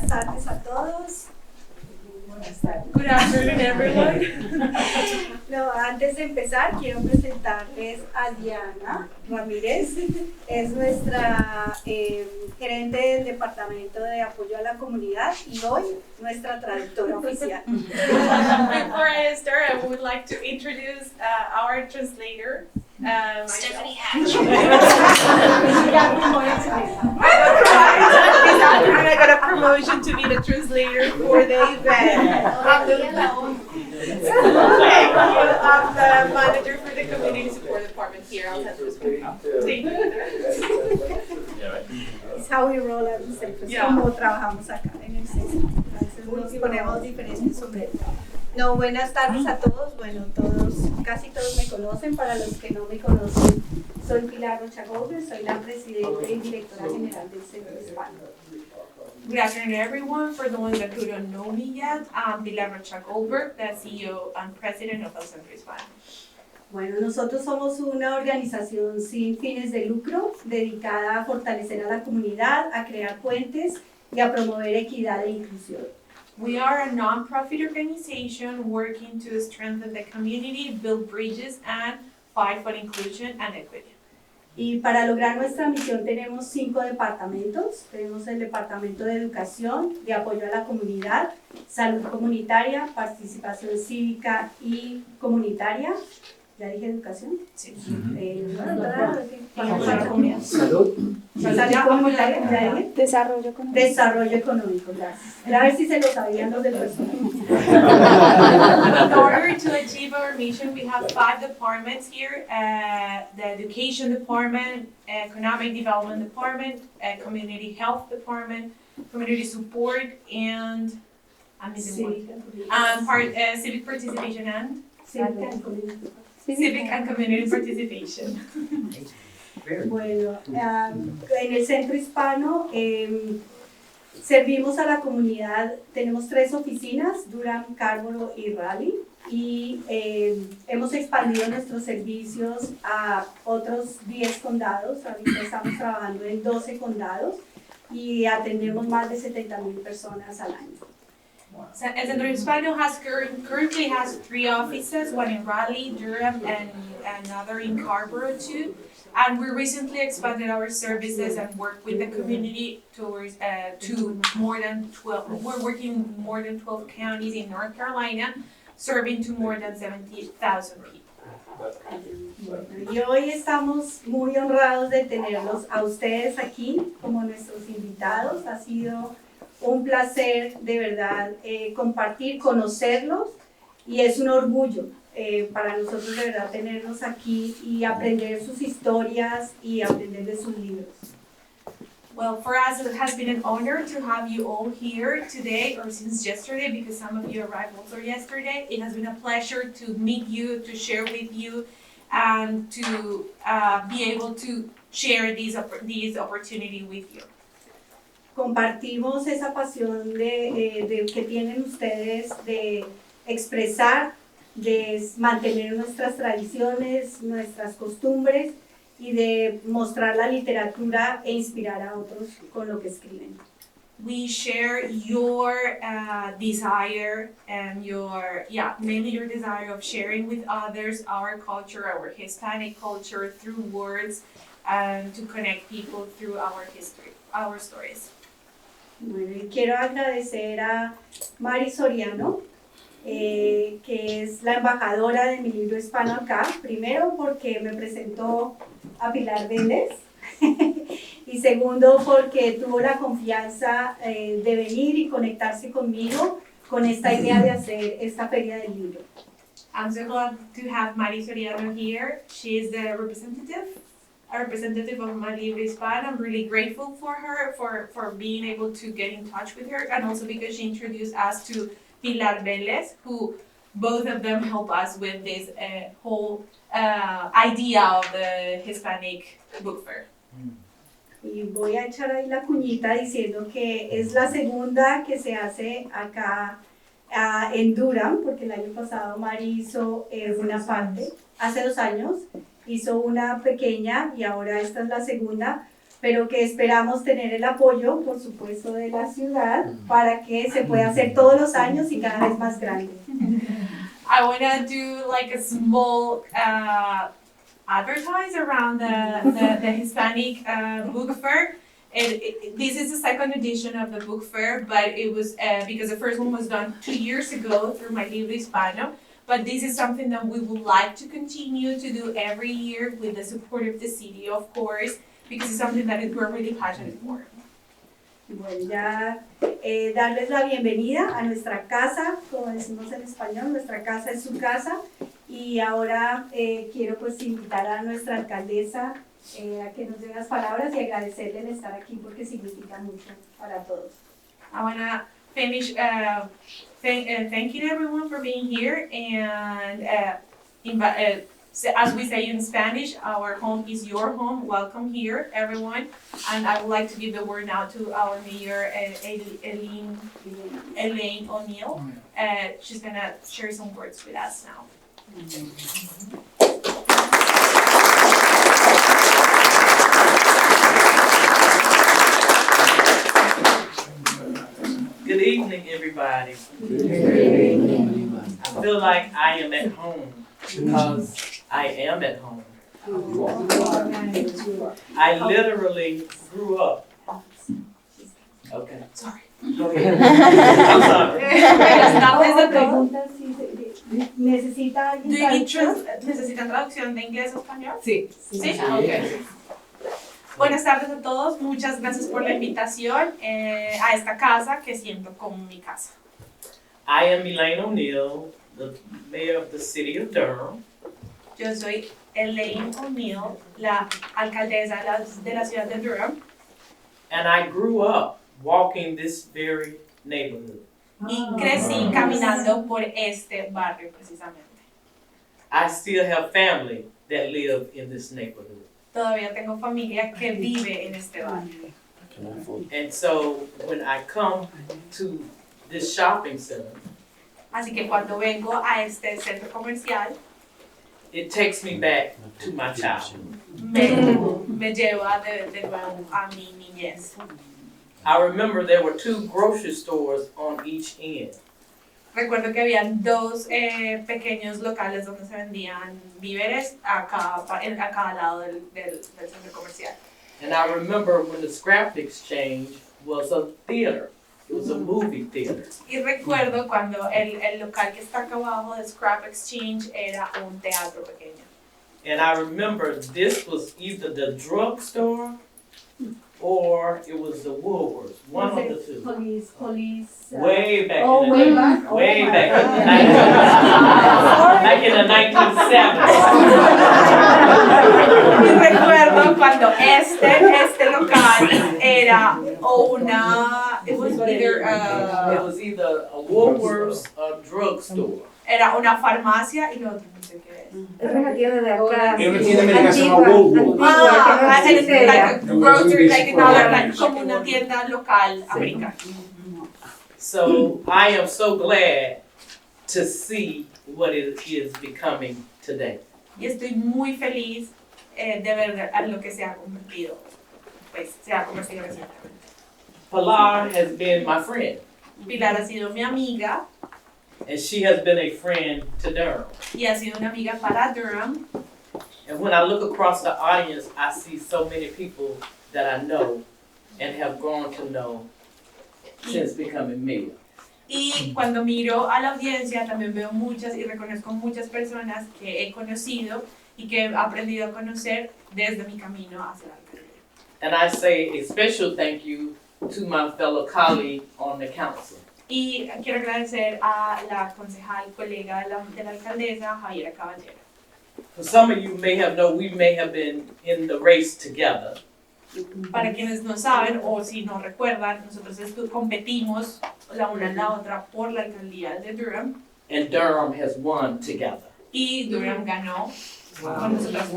Buenas tardes a todos. Buenas tardes. Good afternoon, everyone. No, antes de empezar, quiero presentarles a Diana Ramírez. Es nuestra gerente del Departamento de Apoyo a la Comunidad y hoy nuestra traductora oficial. Before I start, I would like to introduce our translator. Stephanie Hatch. I got a promotion to be the translator for the event. I'm the manager for the community support department here. I'll have this one. Thank you. It's how we roll at the centro. Es como trabajamos acá en el centro. A veces nos ponemos diferentes sombreros. No, buenas tardes a todos. Bueno, casi todos me conocen. Para los que no me conocen, soy Pilar Rocha-Goldberg, soy la presidenta y directora general del Centro Hispano. Good afternoon, everyone. For the ones that who don't know me yet, I'm Pilar Rocha-Goldberg, the CEO and president of El Centro Hispano. Bueno, nosotros somos una organización sin fines de lucro dedicada a fortalecer a la comunidad, a crear puentes y a promover equidad e inclusión. We are a non-profit organization working to strengthen the community, build bridges, and fight for inclusion and equity. Y para lograr nuestra misión tenemos 5 departamentos. Tenemos el Departamento de Educación, de Apoyo a la Comunidad, Salud Comunitaria, Participación Cívica y Comunitaria. ¿Ya dije educación? Sí. Salud comunitaria, ¿ya dije? Desarrollo económico. Desarrollo económico, gracias. A ver si se lo sabían los del personal. In order to achieve our mission, we have 5 departments here: the Education Department, Economic Development Department, Community Health Department, Community Support, and I'm missing one. Civic Participation and Civic and Community Participation. Bueno, en el Centro Hispano servimos a la comunidad, tenemos 3 oficinas, Durham, Cabo y Raleigh, y hemos expandido nuestros servicios a otros 10 condados. Ahorita estamos trabajando en 12 condados y atendemos más de 70,000 personas al año. El Centro Hispano currently has 3 offices, one in Raleigh, Durham, and another in Scarborough too. And we recently expanded our services and work with the community towards to more than 12. We're working in more than 12 counties in North Carolina, serving to more than 70,000 people. Y hoy estamos muy honrados de tenerlos a ustedes aquí como nuestros invitados. Ha sido un placer de verdad compartir, conocerlos, y es un orgullo para nosotros de verdad tenerlos aquí y aprender sus historias y aprender de sus libros. Well, for us it has been an honor to have you all here today, or since yesterday, because some of you arrived also yesterday. It has been a pleasure to meet you, to share with you, and to be able to share these opportunity with you. Compartimos esa pasión de que tienen ustedes de expresar, de mantener nuestras tradiciones, nuestras costumbres y de mostrar la literatura e inspirar a otros con lo que escriben. We share your desire and mainly your desire of sharing with others our culture, our Hispanic culture through words, and to connect people through our history, our stories. Bueno, y quiero agradecer a Mari Soriano, que es la embajadora de Mi Libro Hispano acá, primero porque me presentó a Pilar Vélez y segundo porque tuvo la confianza de venir y conectarse conmigo con esta idea de hacer esta feria del libro. I'm so glad to have Mari Soriano here. She is the representative of My Libro Hispano. I'm really grateful for her, for being able to get in touch with her, and also because she introduced us to Pilar Vélez, who both of them help us with this whole idea of the Hispanic book fair. Y voy a echar ahí la cuñita diciendo que es la segunda que se hace acá en Durham, porque el año pasado Mari hizo una parte, hace 2 años, hizo una pequeña y ahora esta es la segunda, pero que esperamos tener el apoyo, por supuesto, de la ciudad para que se pueda hacer todos los años y cada vez más grande. I want to do like a small advertise around the Hispanic book fair. This is the second edition of the book fair, but it was because the first one was done 2 years ago through My Libro Hispano. But this is something that we would like to continue to do every year with the support of the city, of course, because it's something that we're really passionate for. Bueno, ya darles la bienvenida a nuestra casa, como decimos en español, nuestra casa es su casa. Y ahora quiero pues invitar a nuestra alcaldesa a que nos dé unas palabras y agradecerle el estar aquí porque significa mucho para todos. I want to finish thanking everyone for being here and as we say in Spanish, our home is your home. Welcome here, everyone. And I would like to give the word now to our mayor, Elaine O'Neill. She's going to share some words with us now. Good evening, everybody. I feel like I am at home because I am at home. I literally grew up. Okay. Sorry. Go ahead. I'm sorry. ¿Necesita Do you need ¿Necesitan traducción de inglés a español? Sí. ¿Sí? Okay. Buenas tardes a todos, muchas gracias por la invitación a esta casa que siento como mi casa. I am Elaine O'Neill, the mayor of the city of Durham. Yo soy Elaine O'Neill, la alcaldesa de la ciudad de Durham. And I grew up walking this very neighborhood. Y crecí caminando por este barrio precisamente. I still have family that live in this neighborhood. Todavía tengo familia que vive en este barrio. And so when I come to this shopping center, Así que cuando vengo a este centro comercial, it takes me back to my childhood. me lleva de nuevo a mi niñez. I remember there were 2 grocery stores on each end. Recuerdo que habían 2 pequeños locales donde se vendían víveres a cada lado del centro comercial. And I remember when the scrap exchange was a theater. It was a movie theater. Y recuerdo cuando el local que está acá abajo de Scrap Exchange era un teatro pequeño. And I remember this was either the drugstore or it was the Woolworths. One of the two. Police. Way back. Oh, in the way day. back. Way Oh, back. God. Back in the 1970s. Y recuerdo cuando este local era it was either It was either a Woolworths or a drugstore. era una farmacia y lo otro no sé qué es. Es una tienda de acá. Es una tienda americana que se llama Woolworth. Like como una tienda local americana. So I am so glad to see what it is becoming today. Y estoy muy feliz de ver a lo que se ha convertido recientemente. Pilar has been my friend, Pilar ha sido mi amiga and she has been a friend to Durham. y ha sido una amiga para Durham. And when I look across the audience, I see so many people that I know and have grown to know since becoming mayor. Y cuando miro a la audiencia también veo muchas y reconozco muchas personas que he conocido y que he aprendido a conocer desde mi camino hacia la alcaldía. And I say a special thank you to my fellow colleague on the council. Y quiero agradecer a la concejal colega de la alcaldesa, Javiera Caballero. For some of you may have known, we may have been in the race together. Para quienes no saben o si no recuerdan, nosotros competimos la una en la otra por la alcaldía de Durham. And Durham has won together. Y Durham ganó con nosotros.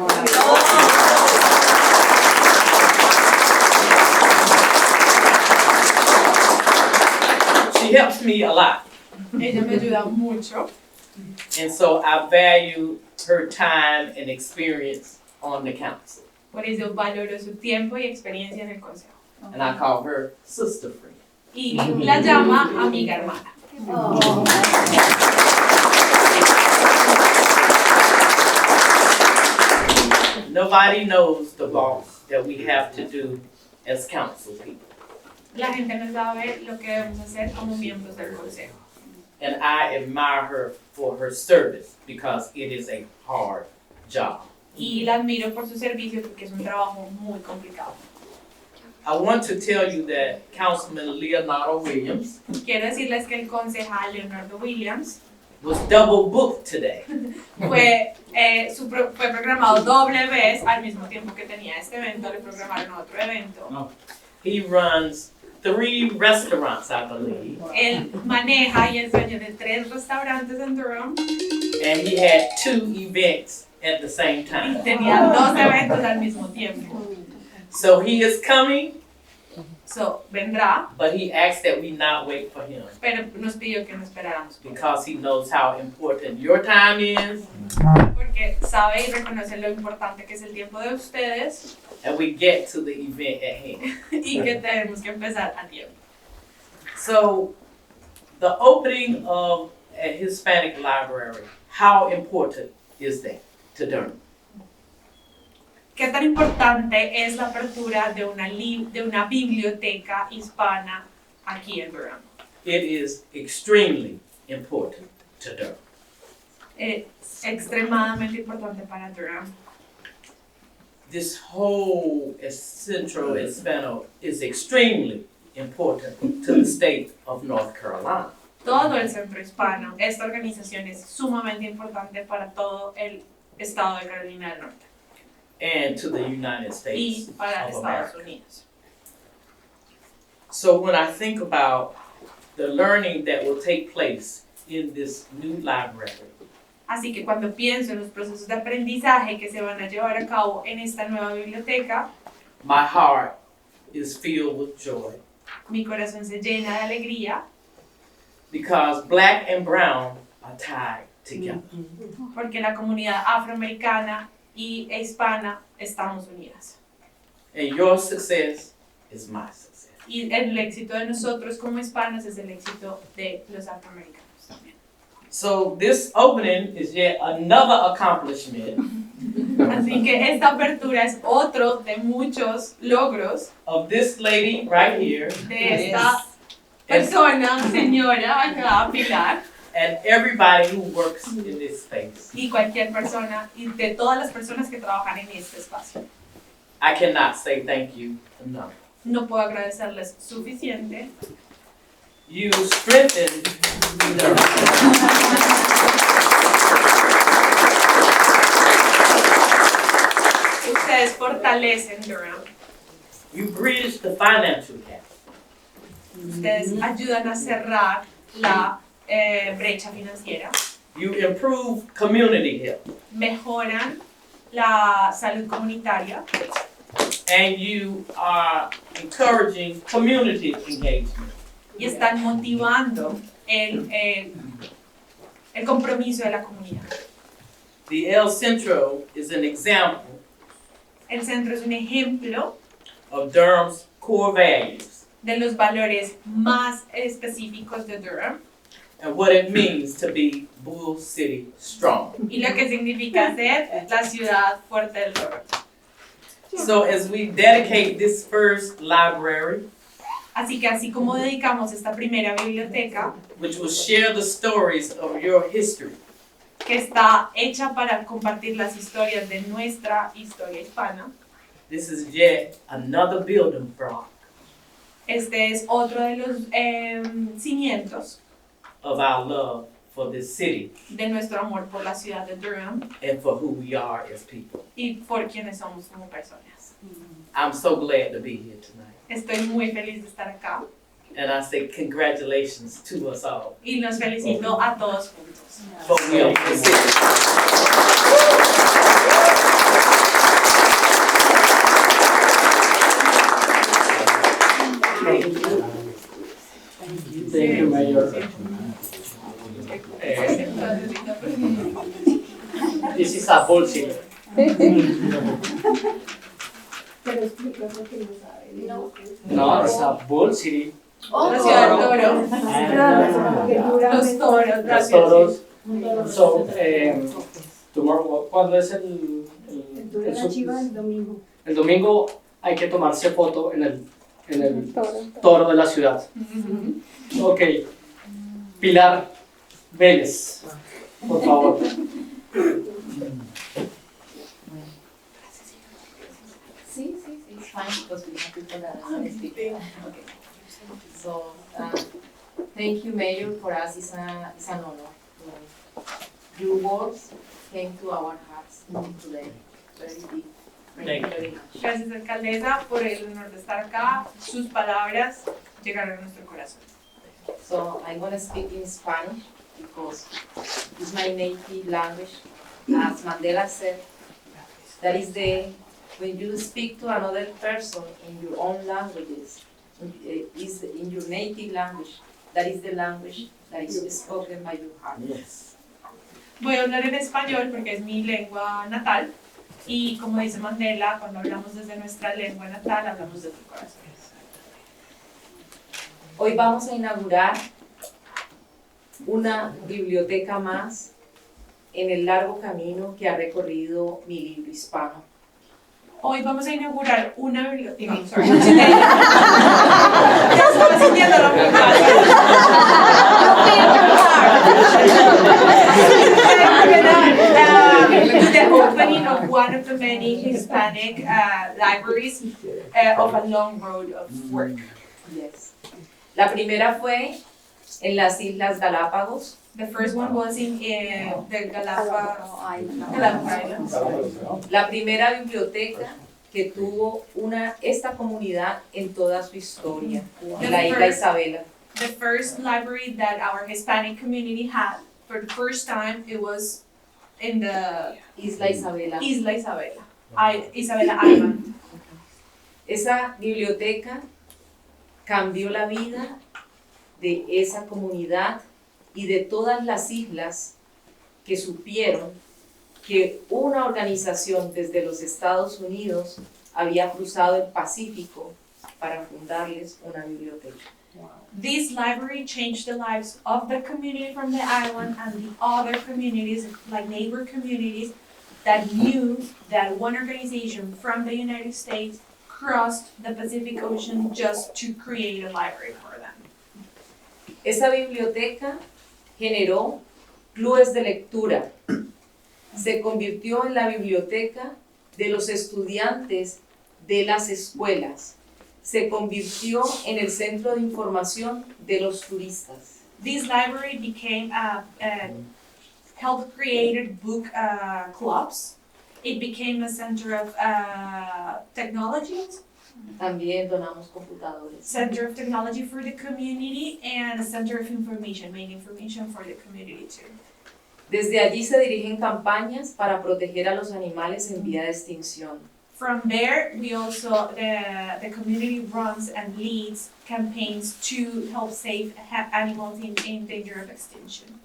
She helps me a lot. Ella me ayuda mucho. And so I value her time and experience on the council. Por eso valoró su tiempo y experiencia en el consejo. And I call her sister friend. Y la llama amiga hermana. Nobody knows the boss that we have to do as council people. La gente no sabe lo que debemos hacer como miembros del consejo. And I admire her for her service because it is a hard job. Y la admiro por su servicio porque es un trabajo muy complicado. I want to tell you that Councilman Leonardo Williams Quiero decirles que el concejal Leonardo Williams was double booked today. fue programado doble vez al mismo tiempo que tenía este evento, le programaron otro evento. He runs 3 restaurants, I believe, Él maneja y es dueño de 3 restaurantes en Durham and he had 2 events at the same y time. tenía 2 eventos al mismo tiempo. So he is coming, Vendrá, but he asked that we not wait for him pero nos pidió que no esperáramos because he knows how important your time is, porque sabe y reconoce lo importante que es el tiempo de ustedes and we get to the event at hand. y que tenemos que empezar a tiempo. So, the opening of a Hispanic library, how important is that to Durham? ¿Qué tan importante es la apertura de una biblioteca hispana aquí en Durham? It is extremely important to Durham. Es extremadamente importante para Durham. This whole Centro Hispano is extremely important to the state of North Carolina. Todo el Centro Hispano, esta organización es sumamente importante para todo el estado de Carolina del Norte And to the United y States para of Estados America. Unidos. So when I think about the learning that will take place in this new library, Así que cuando pienso en los procesos de aprendizaje que se van a llevar a cabo en esta nueva biblioteca, my heart is filled with joy mi corazón se llena de alegría because black and brown are tied together. porque la comunidad afroamericana y hispana estamos unidas. And your success is my success. Y el éxito de nosotros como hispanos es el éxito de los afroamericanos también. So this opening is yet another accomplishment Así que esta apertura es otro de muchos logros of this lady right here de esta persona, señora acá, Pilar, and everybody who works in this space. y cualquier persona, y de todas las personas que trabajan en este espacio. I cannot say thank you enough. No puedo agradecerles suficiente. You strengthened Ustedes fortalecen Durham. You bridged the financial gap. Ustedes ayudan a cerrar la brecha financiera. You improved community health. Mejoran la salud comunitaria. And you are encouraging community engagement. Y están motivando el compromiso de la comunidad. The El Centro is an example El centro es un ejemplo of Durham's core values de los valores más específicos de Durham and what it means to be Bull City strong. y lo que significa ser la ciudad fuerte del Durham. So as we dedicate this first library, Así que así como dedicamos esta primera biblioteca, which will share the stories of your history, que está hecha para compartir las historias de nuestra historia hispana, this is yet another building block este es otro de los cimientos of our love for this city de nuestro amor por la ciudad de Durham and for who we are as people. y por quienes somos como personas. I'm so glad to be here tonight. Estoy muy feliz de estar acá And I say congratulations to us all. y los felicito a todos juntos. For we are the city. Thank you, Mayor. This is a bullshit. Pero explica porque no sabe. No. No, it's a bull city. La ciudad del toro. Los toros, Los gracias. toros. So, tomorrow, ¿cuándo es el La chiva el domingo. el domingo hay que tomarse foto en el toro de la ciudad. Ok. Pilar Vélez, por favor. Sí, it's fine because we have people that are speaking. Okay. So, thank you, Mayor, for us. It's an honor. Your words came to our hearts today. Very deep. Thank you very much. Gracias, Alcaldesa, por el honor de estar acá. Sus palabras llegaron a nuestro corazón. So, I'm going to speak in Spanish because it's my native language. As Mandela said, that is when you speak to another person in your own languages, is in your native language, that is the language that is spoken by your heart. Yes. Voy a hablar en español porque es mi lengua natal y como dice Mandela, cuando hablamos desde nuestra lengua natal, hablamos desde el corazón. Hoy vamos a inaugurar una biblioteca más en el largo camino que ha recorrido Mi Libro Hispano. Hoy vamos a inaugurar una biblioteca. No, sorry. Ya estaba sintiendo lo que the opening of one of the many Hispanic libraries of a long road of work. Yes. La primera fue en las Islas Galápagos. The first one was in the Galapagos Islands. La primera biblioteca que tuvo esta comunidad en toda su historia, en la Isla Isabela. The first library that our Hispanic community had for the first time, it was in the Isla Isabela. Isla Isabela, Isabela Island. Esa biblioteca cambió la vida de esa comunidad y de todas las islas que supieron que una organización desde los Estados Unidos había cruzado el Pacífico para fundarles una biblioteca. This library changed the lives of the community from the island and the other communities, like neighbor communities, that knew that one organization from the United States crossed the Pacific Ocean just to create a library for them. Esa biblioteca generó clubes de lectura. Se convirtió en la biblioteca de los estudiantes de las escuelas. Se convirtió en el centro de información de los turistas. This library became helped created book clubs. It became a center of technology. También donamos computadores. Center of technology for the community and a center of information, main information for the community too. Desde allí se dirigen campañas para proteger a los animales en vía de extinción. From there, we also, the community runs and leads campaigns to help save animals in danger of extinction.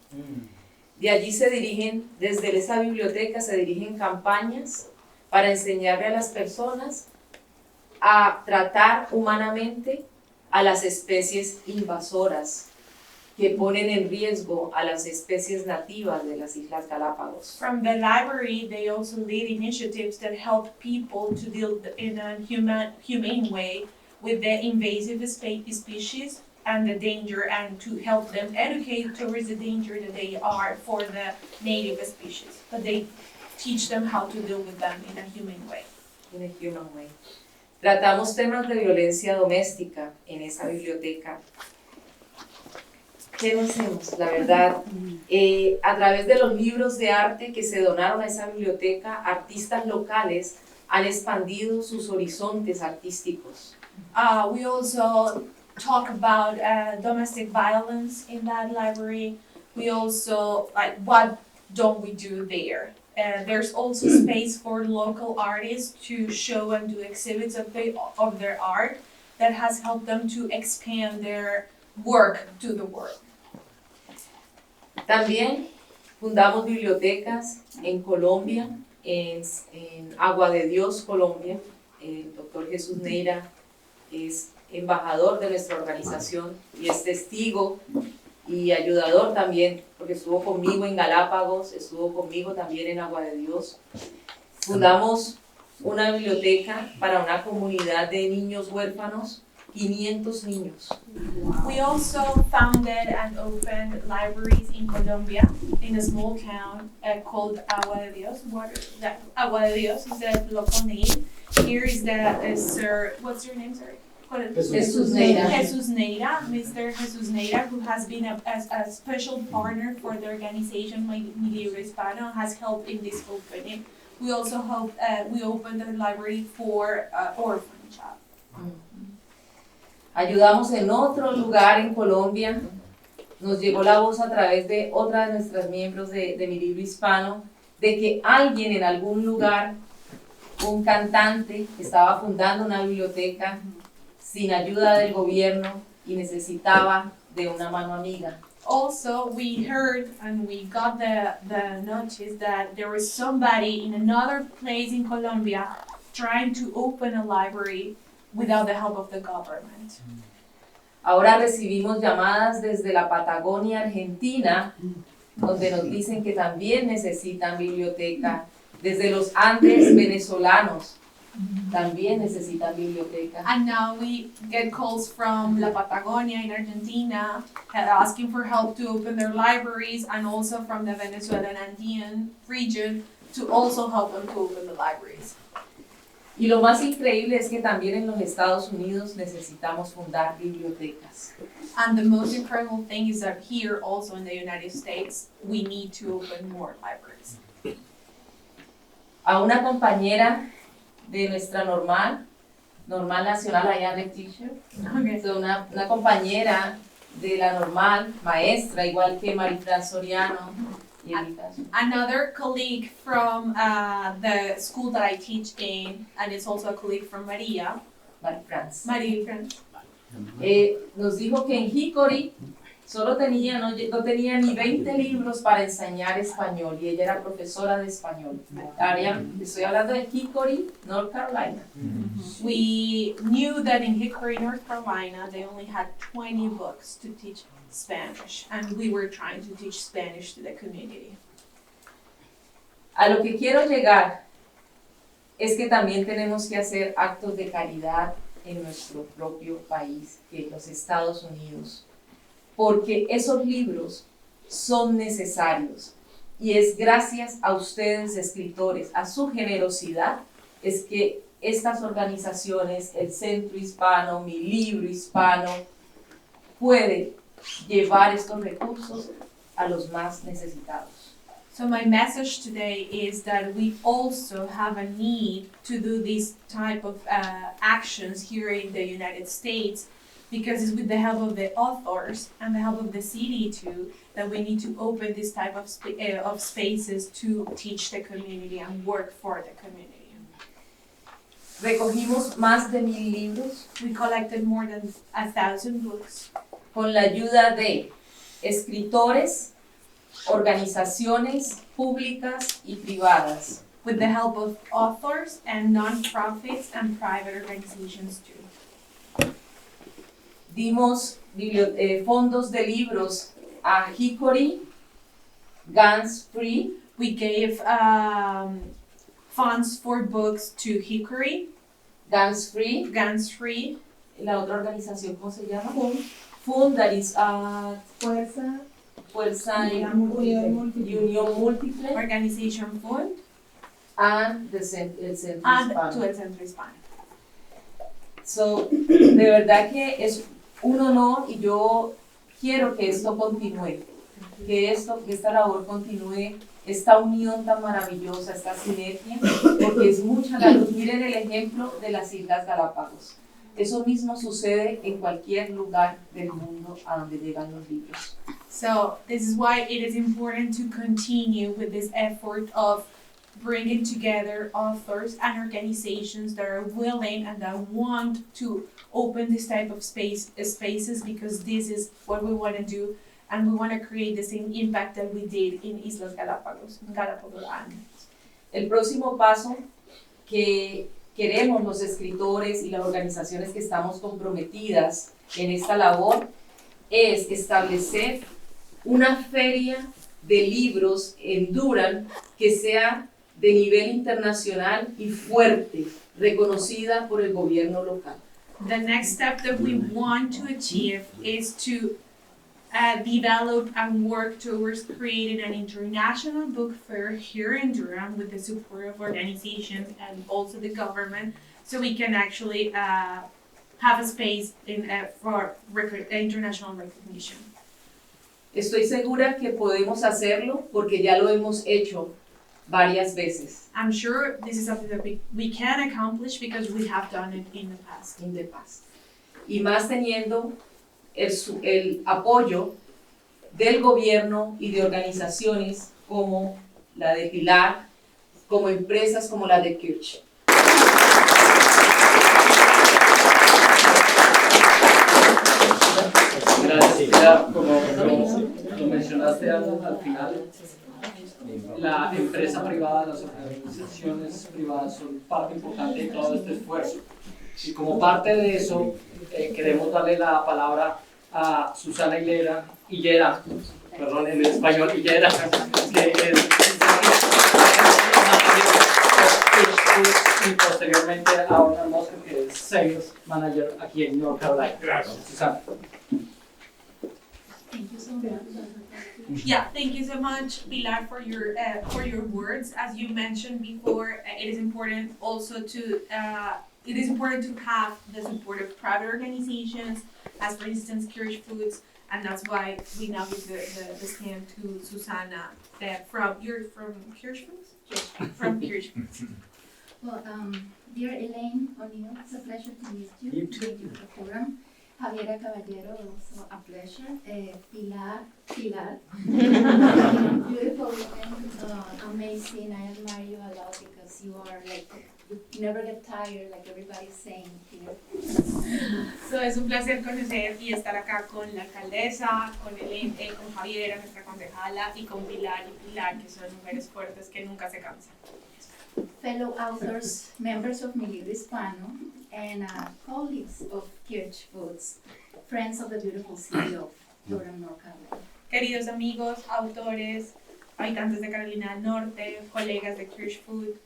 De allí se dirigen, desde esa biblioteca se dirigen campañas para enseñarle a las personas a tratar humanamente a las especies invasoras que ponen en riesgo a las especies nativas de las Islas Galápagos. From the library, they also lead initiatives that help people to deal in a humane way with the invasive species and the danger, and to help them educate towards the danger that they are for the native species. But they teach them how to deal with them in a humane way. In a human way. Tratamos temas de violencia doméstica en esa biblioteca. ¿Qué no hacemos? La verdad, a través de los libros de arte que se donaron a esa biblioteca, artistas locales han expandido sus horizontes artísticos. We also talk about domestic violence in that library. We also, what don't we do there? There's also space for local artists to show and do exhibits of their art that has helped them to expand their work to the world. También fundamos bibliotecas en Colombia, en Agua de Dios, Colombia. El doctor Jesús Neira es embajador de nuestra organización y es testigo y ayudador también, porque estuvo conmigo en Galápagos, estuvo conmigo también en Agua de Dios. Fundamos una biblioteca para una comunidad de niños huérfanos, 500 niños. We also founded and opened libraries in Colombia, in a small town called Agua de Dios. Agua de Dios is the local name. Here is the Sir, what's your name, sir? Jesús Neira. Jesus Neira, Mr. Jesus Neira, who has been a special partner for the organization Mi Libro Hispano, has helped in this opening. We also helped, we opened a library for orphan child. Ayudamos en otro lugar en Colombia. Nos llegó la voz a través de otra de nuestras miembros de Mi Libro Hispano, de que alguien en algún lugar, un cantante, estaba fundando una biblioteca sin ayuda del gobierno y necesitaba de una mano amiga. Also, we heard and we got the notice that there was somebody in another place in Colombia trying to open a library without the help of the government. Ahora recibimos llamadas desde la Patagonia, Argentina, donde nos dicen que también necesitan biblioteca. Desde los Andes venezolanos también necesitan biblioteca. And now we get calls from La Patagonia in Argentina asking for help to open their libraries, and also from the Venezuelan Andean region to also help them to open the libraries. Y lo más increíble es que también en los Estados Unidos necesitamos fundar bibliotecas. And the most incredible thing is that here, also in the United States, we need to open more libraries. A una compañera de nuestra normal nacional, allá de teacher, Okay. so una compañera de la normal, maestra, igual que Marifran Soriano, y en mi caso. Another colleague from the school that I teach in, and it's also a colleague from Maria Marifran. Friends. Nos dijo que en Hickory no tenía ni 20 libros para enseñar español, y ella era profesora de español. Estoy hablando de Hickory, North Carolina. We knew that in Hickory, North Carolina, they only had 20 books to teach Spanish, and we were trying to teach Spanish to the community. A lo que quiero llegar es que también tenemos que hacer actos de caridad en nuestro propio país, en los Estados Unidos, porque esos libros son necesarios, y es gracias a ustedes, escritores, a su generosidad, es que estas organizaciones, el Centro Hispano, Mi Libro Hispano, puede llevar estos recursos a los más necesitados. So my message today is that we also have a need to do this type of actions here in the United States, because it's with the help of the authors and the help of the city too that we need to open this type of spaces to teach the community and work for the community. Recogimos más de 1000 libros We collected more than 1,000 books con la ayuda de escritores, organizaciones públicas y privadas. with the help of authors and non-profits and private organizations too. Dimos fondos de libros a Hickory, Guns Free, We gave funds for books to Hickory, Guns Free, Guns Free, la otra organización, ¿cómo se llama? Fund, that is Fuerza Unión Múltiple, Organization Fund, and el Centro and Hispano. to el Centro Hispano. So, de verdad que es un honor, y yo quiero que esto continúe, que esta labor continúe, esta unión tan maravillosa, esta sinergia, porque es mucha la luz. Miren el ejemplo de las Islas Galápagos. Eso mismo sucede en cualquier lugar del mundo a donde llegan los libros. So this is why it is important to continue with this effort of bringing together authors and organizations that are willing and that want to open this type of spaces, because this is what we want to do, and we want to create the same impact that we did in Islas Galápagos, Islands. El próximo paso que queremos los escritores y las organizaciones que estamos comprometidas en esta labor es establecer una feria de libros en Durham que sea de nivel internacional y fuerte, reconocida por el gobierno local. The next step that we want to achieve is to develop and work towards creating an international book fair here in Durham with the support of organizations and also the government, so we can actually have a space for international recognition. Estoy segura que podemos hacerlo porque ya lo hemos hecho varias veces I'm sure this is something that we can accomplish because we have done it in the past. in the past. Y más teniendo el apoyo del gobierno y de organizaciones como la de Pilar, como empresas como la de Kirch. Gracias, Pilar. Como lo mencionaste al final, la empresa privada, las organizaciones privadas son parte importante de todo este esfuerzo. Y como parte de eso, queremos darle la palabra a Susana Hillera, perdón, en español, Hillera, que es y posteriormente a una Mosca, que es Sales Manager aquí en North Carolina. Gracias, Susana. Thank you so much. Yeah, thank you so much, Pilar, for your words. As you mentioned before, it is important also to have the support of private organizations, as for instance Kirch Foods, and that's why we now give the stand to Susana from Kirch Foods. Yes, from Kirch Foods. Well, dear Elaine O'Neill, it's a pleasure to meet you. You too. Thank you for the forum. Javiera Caballero, also a pleasure. Pilar, beautiful woman, amazing. I admire you a lot because you are like, you never get tired, like everybody's saying here. So, es un placer conocer y estar acá con la alcaldesa, con Elaine, con Javiera, nuestra concejala, y con Pilar que son mujeres fuertes que nunca se cansan. Fellow authors, members of Mi Libro Hispano, and colleagues of Kirch Foods, friends of the beautiful city of Durham, North Carolina. Queridos amigos, autores, habitantes de Carolina del Norte, colegas de Kirch Food.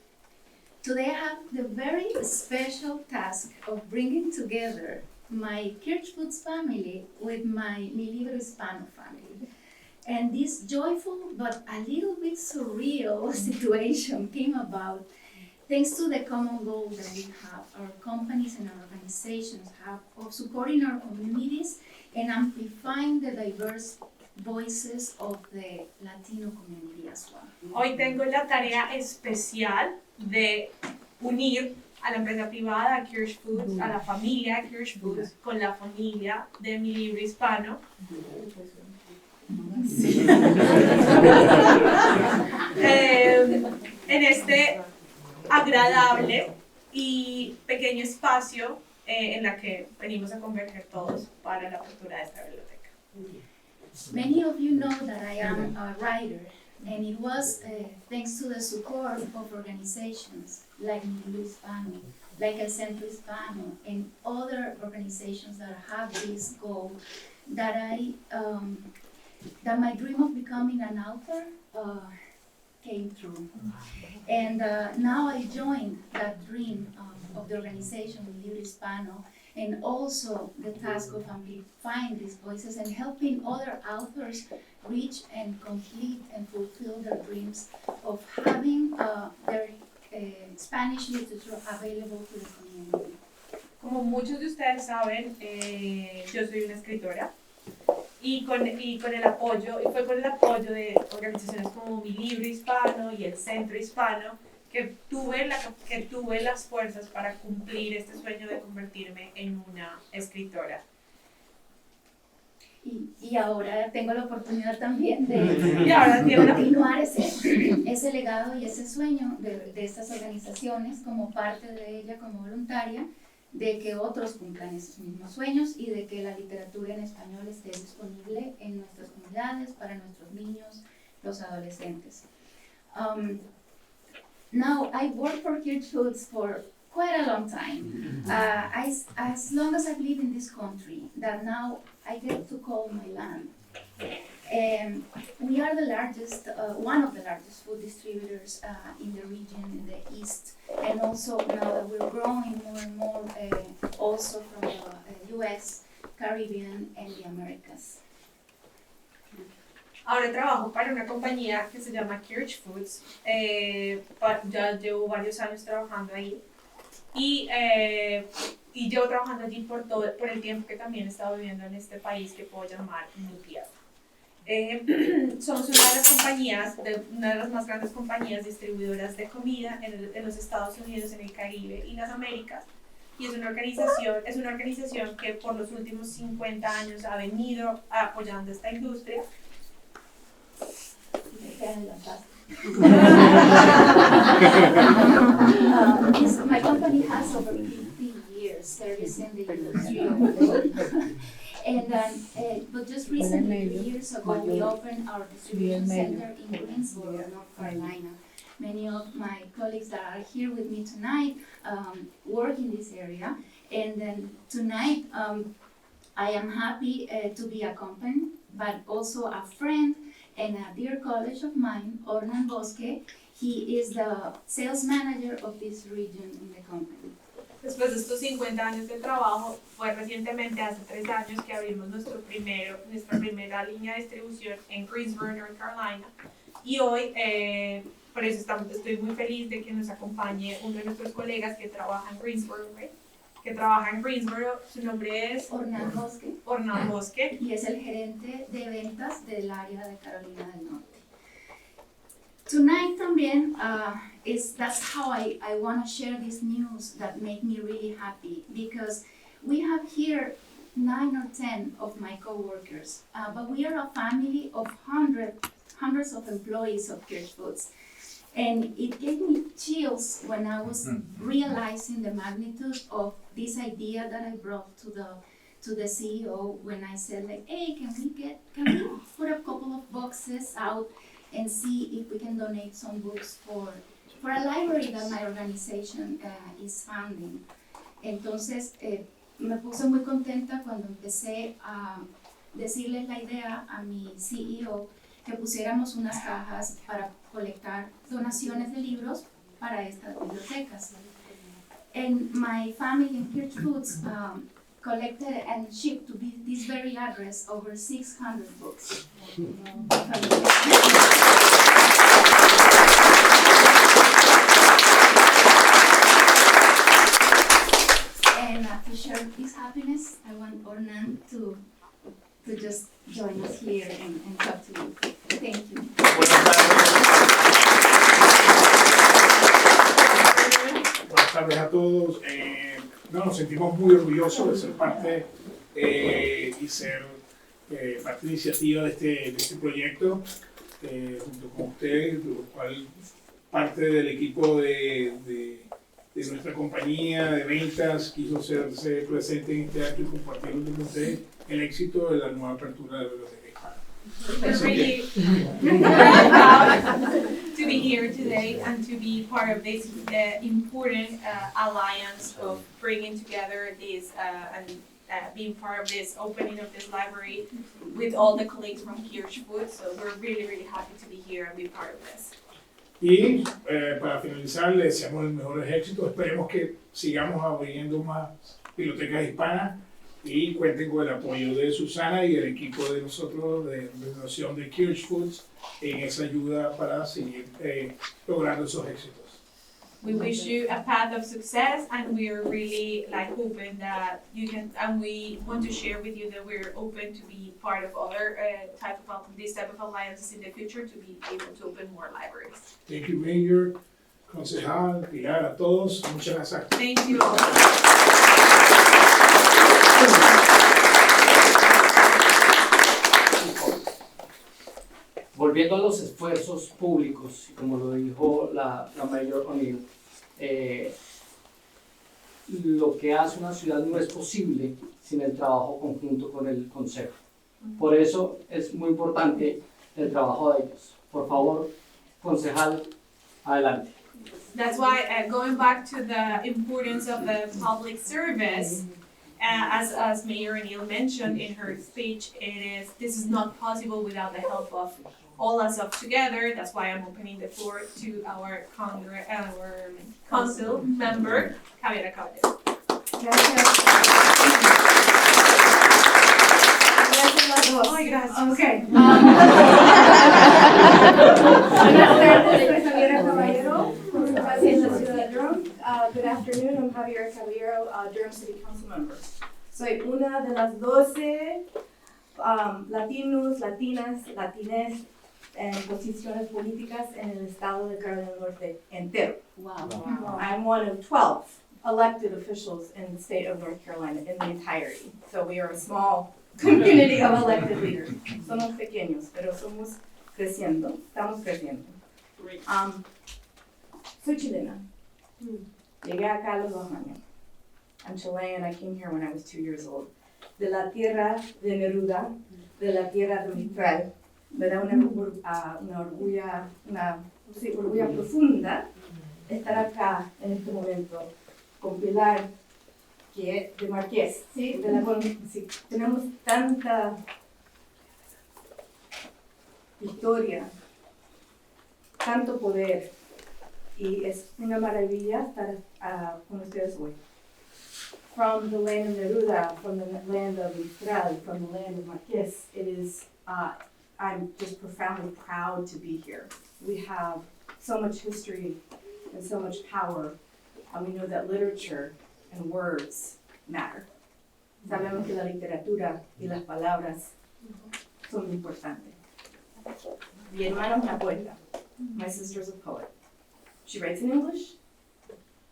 Today I have the very special task of bringing together my Kirch Foods family with my Mi Libro Hispano family. And this joyful but a little bit surreal situation came about thanks to the common goal that we have, our companies and our organizations have, of supporting our communities and amplifying the diverse voices of the Latino community as well. Hoy tengo la tarea especial de unir a la empresa privada, a Kirch Foods, a la familia Kirch Foods, con la familia de Mi Libro Hispano. Sí. En este agradable y pequeño espacio en la que venimos a converger todos para la apertura de esta biblioteca. Many of you know that I am a writer, and it was thanks to the support of organizations like Mi Libro Hispano, like El Centro Hispano, and other organizations that have this goal that that my dream of becoming an author came true. And now I joined that dream of the organization Mi Libro Hispano, and also the task of amplifying these voices and helping other authors reach and complete and fulfill their dreams of having their Spanish literature available to the community. Como muchos de ustedes saben, yo soy una escritora. Y con el apoyo, y fue con el apoyo de organizaciones como Mi Libro Hispano y el Centro Hispano que tuve las fuerzas para cumplir este sueño de convertirme en una escritora. Y ahora tengo la oportunidad también de continuar ese legado y ese sueño de estas organizaciones como parte de ella, como voluntaria, de que otros cumplan esos mismos sueños y de que la literatura en español esté disponible en nuestras comunidades, para nuestros niños, los adolescentes. Now, I worked for Kirch Foods for quite a long time. As long as I've lived in this country, that now I get to call my land. We are the largest, one of the largest food distributors in the region, in the East, and also now that we're growing more and more, also from the US, Caribbean, and the Americas. Ahora trabajo para una compañía que se llama Kirch Foods, ya llevo varios años trabajando ahí y llevo trabajando allí por el tiempo que también he estado viviendo en este país que puedo llamar mi tierra. Somos una de las más grandes compañías distribuidoras de comida en los Estados Unidos, en el Caribe y las Américas. Y es una organización que por los últimos 50 años ha venido apoyando esta industria. My company has over 50 years service in the industry. And but just recently, 3 years ago, we opened our distribution center in Greensboro, North Carolina. Many of my colleagues that are here with me tonight work in this area. And then tonight, I am happy to be accompanied, but also a friend and a dear colleague of mine, Ornan Bosque. He is the sales manager of this region in the company. Después de estos 50 años de trabajo, fue recientemente, hace 3 años, que abrimos nuestra primera línea de distribución en Greensboro, North Carolina. Y hoy, por eso estoy muy feliz de que nos acompañe uno de nuestros colegas que trabaja en Greensboro, su nombre es Ornan Bosque. Ornan Bosque. Y es el gerente de ventas del área de Carolina del Norte. Tonight también, that's how I want to share this news that make me really happy, because we have here 9 or 10 of my co-workers, but we are a family of hundreds of employees of Kirch Foods. And it gave me chills when I was realizing the magnitude of this idea that I brought to the CEO when I said, like, hey, can we put a couple of boxes out and see if we can donate some books for a library that my organization is funding. Entonces, me puse muy contenta cuando empecé a decirles la idea a mi CEO que pusiéramos unas cajas para colectar donaciones de libros para estas bibliotecas. And my family in Kirch Foods collected and shipped to this very address over 600 books. And to share this happiness, I want Ornan to just join us here and talk to you. Thank you. Buenas tardes a todos. Nos sentimos muy orgullosos de ser parte y ser parte de iniciativa de este proyecto junto con ustedes, lo cual parte del equipo de nuestra compañía de ventas quiso hacerse presente en este acto y compartir con ustedes el éxito de la nueva apertura de la Biblioteca Hispana. We're really proud to be here today and to be part of this important alliance of bringing together this and being part of this opening of this library with all the colleagues from Kirch Foods. So we're really, really happy to be here and be part of this. Y para finalizar, le deseamos los mejores éxitos. Esperemos que sigamos abriendo más bibliotecas hispanas y cuenten con el apoyo de Susana y el equipo de nosotros de representación de Kirch Foods en esa ayuda para seguir logrando esos éxitos. We wish you a path of success, and we are really hoping that you can, and we want to share with you that we're open to be part of other this type of alliances in the future to be able to open more libraries. Thank you, Mayor, concejal, Pilar, a todos. Muchas gracias. Thank you all. Volviendo a los esfuerzos públicos, como lo dijo la Mayor O'Neill, lo que hace una ciudad no es posible sin el trabajo conjunto con el Consejo. Por eso es muy importante el trabajo de ellos. Por favor, concejal, adelante. That's why going back to the importance of the public service, as Mayor O'Neill mentioned in her speech, this is not possible without the help of all us up together. That's why I'm opening the floor to our council member, Javiera Caballero. Ay, gracias. Okay. Buenas tardes, soy Javiera Caballero, residente en la ciudad de Durham. Good afternoon, I'm Javiera Caballero, Durham City Council member. Soy una de las 12 latinos, latinas, latines en posiciones políticas en el estado de Carolina del Norte entero. Wow. I'm one of 12 elected officials in the state of North Carolina in the entirety. So we are a small community of elected leaders. Somos pequeños, pero somos creciendo. Estamos creciendo. Soy chilena. Llegué acá a los 2 años. I'm Chilean. I came here when I was 2 years old. De la tierra de Neruda, de la tierra de Mistral. Me da una orgullo profunda estar acá en este momento con Pilar de Marqués, ¿sí? Sí, tenemos tanta historia, tanto poder, y es una maravilla estar con ustedes hoy. From the land of Neruda, from the land of Mistral, from the land of Marqués, it is, I'm just profoundly proud to be here. We have so much history and so much power, and we know that literature and words matter. Sabemos que la literatura y las palabras son muy importantes. Mi hermana es una poeta. My sister's a poet. She writes in English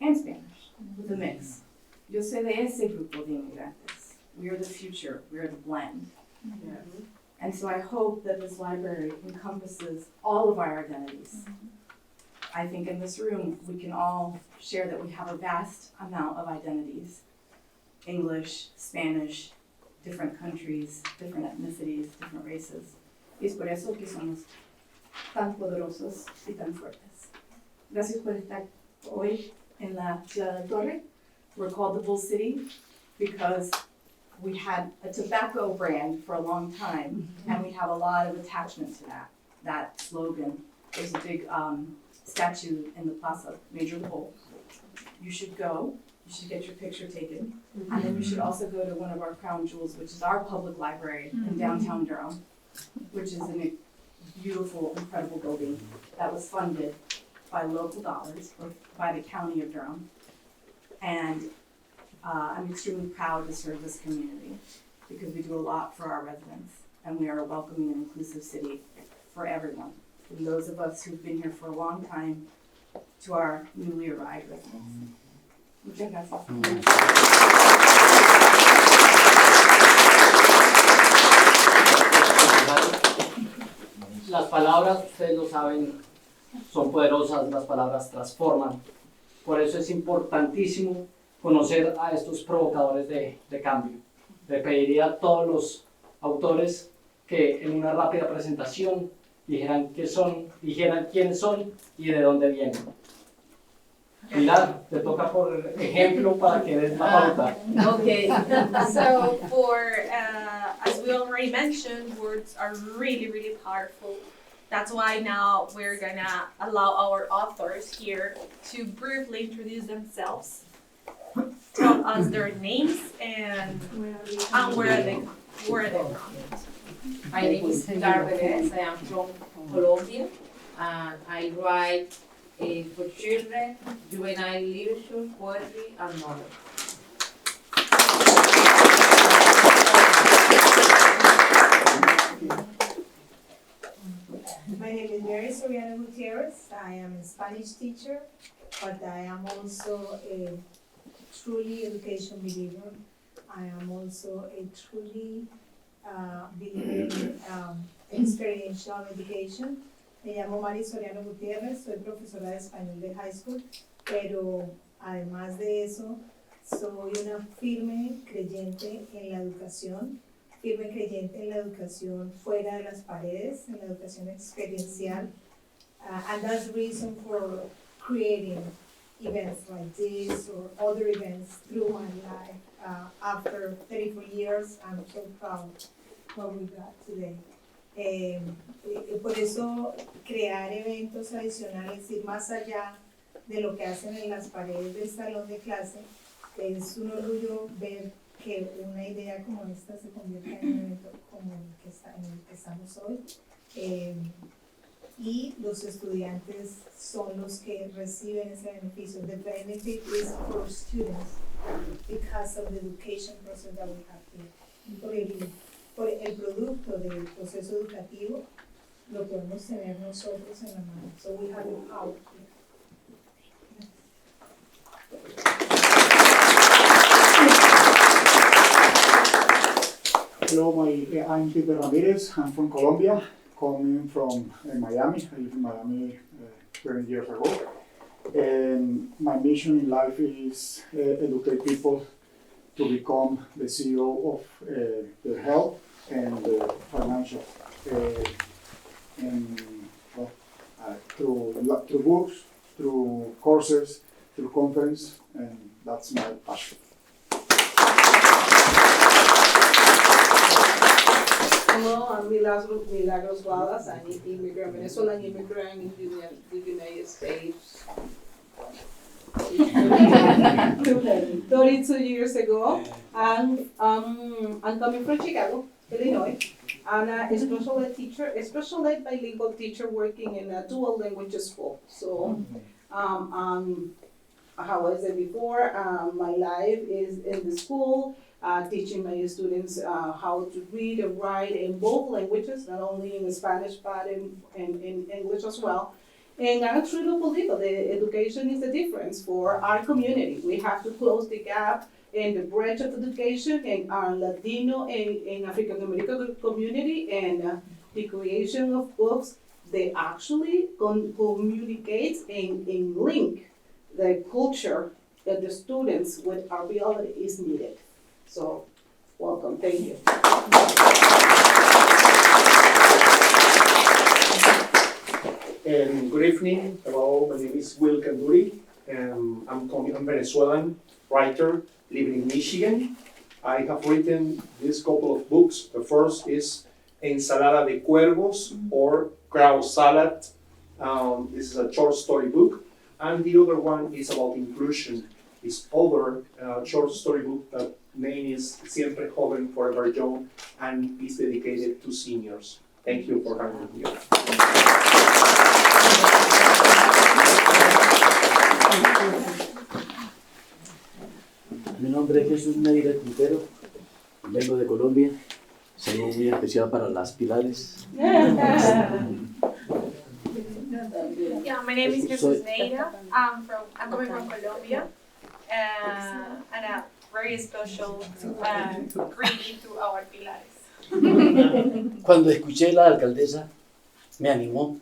and Spanish with a mix. Yo soy de ese grupo de inmigrantes. We are the future. We are the blend. Yeah. And so I hope that this library encompasses all of our identities. I think in this room we can all share that we have a vast amount of identities. English, Spanish, different countries, different ethnicities, different races. Y es por eso que somos tan poderosos y tan fuertes. Gracias por estar hoy en la ciudad del Torre. We're called the Bull City because we had a tobacco brand for a long time, and we have a lot of attachment to that slogan. There's a big statue in the Plaza Major the Bull. You should go, you should get your picture taken, and then you should also go to one of our crown jewels, which is our public library in downtown Durham, which is a beautiful, incredible building that was funded by local dollars, or by the county of Durham. And I'm extremely proud to serve this community because we do a lot for our residents, and we are a welcoming and inclusive city for everyone, from those of us who've been here for a long time to our newly arrived residents. Muchas gracias. Las palabras, ustedes lo saben, son poderosas, las palabras transforman. Por eso es importantísimo conocer a estos provocadores de cambio. Le pediría a todos los autores que en una rápida presentación dijeran quiénes son y de dónde vienen. Pilar, te toca por ejemplo para que des la pauta. Okay, so as we already mentioned, words are really, really powerful. That's why now we're gonna allow our authors here to briefly introduce themselves, tell us their names and where they from. My name is Pilar Vélez. I am from Colombia, and I write for children, juvenile literature, poetry, and novels. My name is Mary Soriano Gutierrez. I am a Spanish teacher, but I am also a truly education believer. I am also a truly believer in experiential education. Me llamo Mari Soriano Gutierrez, soy profesora de español de high school, pero además de eso, soy una firme creyente en la educación, fuera de las paredes, en la educación experiencial. And that's the reason for creating events like this or other events through my life. After 34 years, I'm so proud of what we got today. Por eso crear eventos adicionales, ir más allá de lo que hacen en las paredes del salón de clase, es un orgullo ver que una idea como esta se convierta en un evento como el que estamos hoy. Y los estudiantes son los que reciben ese beneficio. The benefit is for students because of the education process that we have here. Por el producto del proceso educativo lo podemos tener nosotros en la mano. So we have the power here. Hello, I'm Pilar Ramirez. I'm from Colombia, coming from Miami. I lived in Miami 20 years ago. And my mission in life is educate people to become the CEO of their health and financial. Through books, through courses, through conference, and that's my passion. Hello, I'm Milagros Wallace. I'm an immigrant, Venezuelan immigrant in the United States 32 years ago. I'm coming from Chicago, Illinois. I'm a special ed teacher, a special ed bilingual teacher working in a dual language school. So, how I said before, my life is in the school, teaching my students how to read and write in both languages, not only in Spanish, but in English as well. And I truly believe that the education is the difference for our community. We have to close the gap in the breadth of education in our Latino and African American community, and the creation of books that actually communicate and link the culture that the students with our reality is needed. So, welcome, thank you. Good evening. Hello, my name is Will Canduri. I'm Venezuelan writer living in Michigan. I have written this couple of books. The first is Ensalada de Cuervos, or Crow Salad. This is a short story book. And the other one is about inclusion. It's other short story book that name is Siempre Joven, Forever Young, and is dedicated to seniors. Thank you for having me here. Mi nombre es Jesús Neira Quintero, vengo de Colombia, saludo muy especial para las Pilares. Yeah, my name is Jesus Neira. I'm coming from Colombia, and a very special greeting to our Pilares. Cuando escuché la alcaldesa, me animó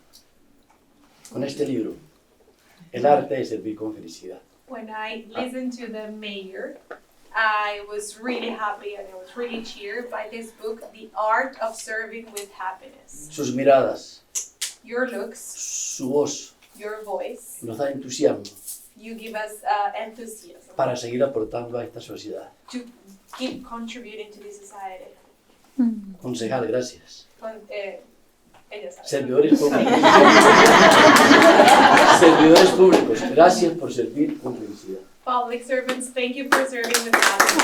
con este libro, El arte de servir con felicidad. When I listened to the mayor, I was really happy and I was really cheered by this book, The Art of Serving with Happiness. Sus miradas, Your looks, su voz, your voice, nos da entusiasmo you give us enthusiasm para seguir aportando a esta sociedad. to keep contributing to this society. Concejal, gracias. Ella sabe. Servidores públicos. Servidores públicos, gracias por servir con felicidad. Public servants, thank you for serving with happiness.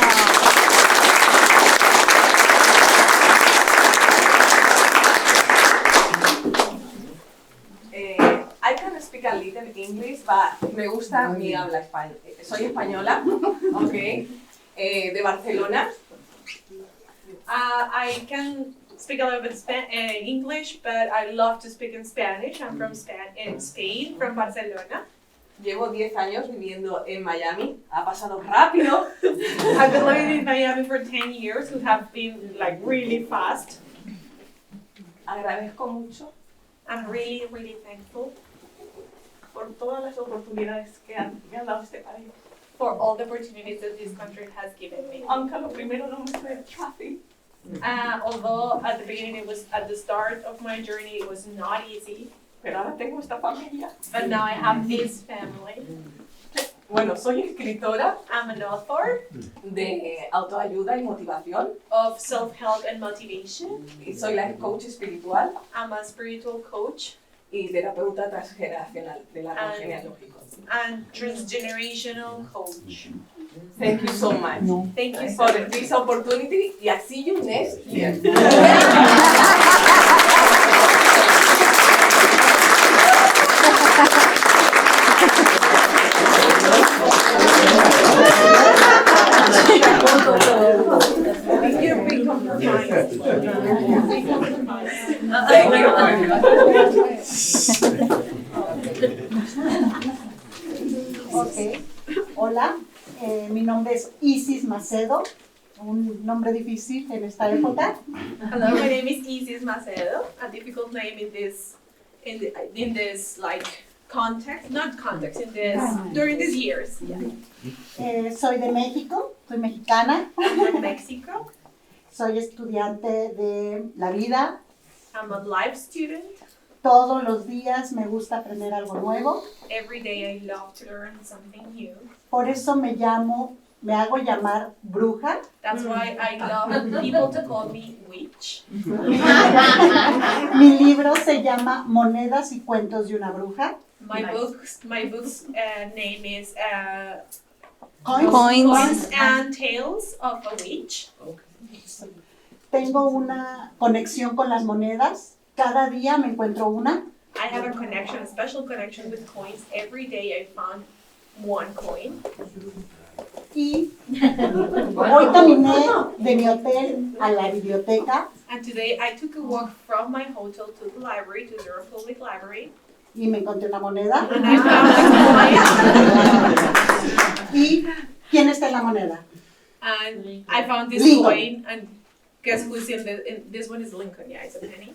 I can speak a little English, but me gusta mi habla español. Soy española, okay, de Barcelona. I can speak a little bit English, but I love to speak in Spanish. I'm from Spain, from Barcelona. Llevo 10 años viviendo en Miami. Ha pasado rápido. I've been living in Miami for 10 years, who have been like really fast. Agradezco mucho. I'm really, really thankful por todas las oportunidades que me han dado este país. For all the opportunities that this country has given me. Aunque lo primero no me fue fácil. Although at the beginning, at the start of my journey, it was not easy. pero ahora tengo esta familia. But now I have this family. Bueno, soy escritora I'm an author de autoayuda y motivación of self-help and motivation. y soy la coach espiritual I'm a spiritual coach y terapeuta transgeneracional del árbol genealógico. and transgenerational coach. Thank you so much Thank you so for much. this opportunity y I see you next year. Thank you. Ok, hola, mi nombre es Isis Macedo, un nombre difícil en esta época. Hello, my name is Isis Macedo. A difficult name in this like context, not context, in this during these years. Soy de México, soy mexicana. I'm from Mexico. Soy estudiante de la vida. I'm a life student. Todos los días me gusta aprender algo nuevo. Every day I love to learn something new. Por eso me hago llamar bruja. That's why I love people to call me witch. Mi libro se llama Monedas y cuentos de una bruja. My book's name is Coins. and Tales of a Witch. Tengo una conexión con las monedas. Cada día me encuentro una. I have a special connection with coins. Every day I found one coin. Y hoy caminé de mi hotel a la biblioteca And today I took a walk from my hotel to the library, to the Durham Public Library. y me encontré una moneda. And I found a coin. ¿Y quién está en la moneda? And I found this Lincoln. coin. And guess who's this one is Lincoln. Yeah, it's a penny.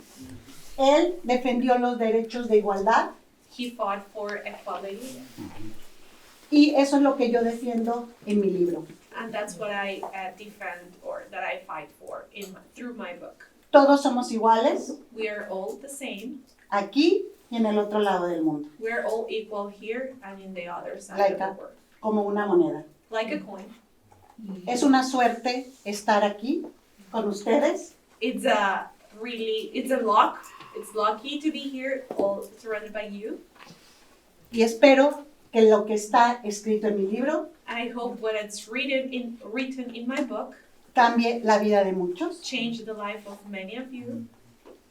Él defendió los derechos de igualdad He fought for equality. y eso es lo que yo defiendo en mi libro. And that's what I defend, or that I fight for through my book. Todos somos iguales We are all the same. aquí y en el otro lado del mundo, We are all equal here and in the other side Like of the a- world. como una moneda. Like a coin. Es una suerte estar aquí con ustedes It's lucky to be here, all surrounded by you. y espero que lo que está escrito en mi libro And I hope what it's written in my book cambie la vida de muchos. change the life of many of you.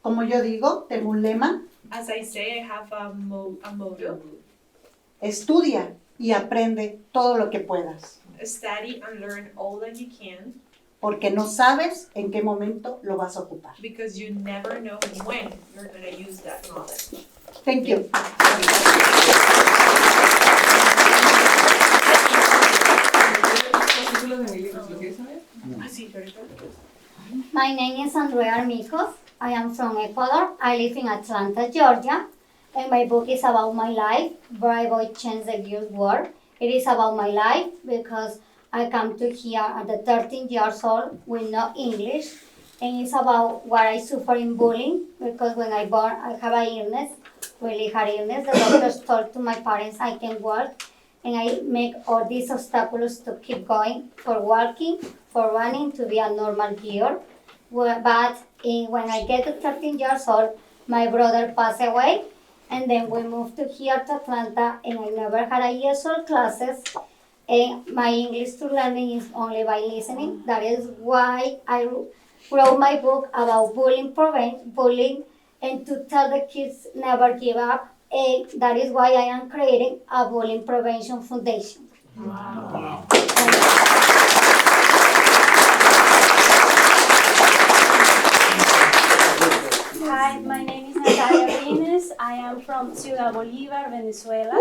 Como yo digo, tengo un lema: As I say, I have a motto: estudia y aprende todo lo que puedas, study and learn all that you can, porque no sabes en qué momento lo vas a ocupar. because you never know when you're going to use that knowledge. Thank you. My name is Andrea Armicos. I am from Ecuador. I live in Atlanta, Georgia. And my book is about my life, Brave Boy Change the Gears World. It is about my life because I come to here at the 13 years old with no English. And it's about what I suffer in bullying because when I born, I have an illness, really hard illness. The doctors told to my parents I can walk. And I make all these obstacles to keep going, for walking, for running, to be a normal girl. But when I get to 13 years old, my brother passed away. And then we moved to here to Atlanta, and I never had a years old classes. And my English to learning is only by listening. That is why I wrote my book about bullying, and to tell the kids never give up. And that is why I am creating a bullying prevention foundation. Wow. Hi, my name is Natalia Rines. I am from Ciudad Bolívar, Venezuela.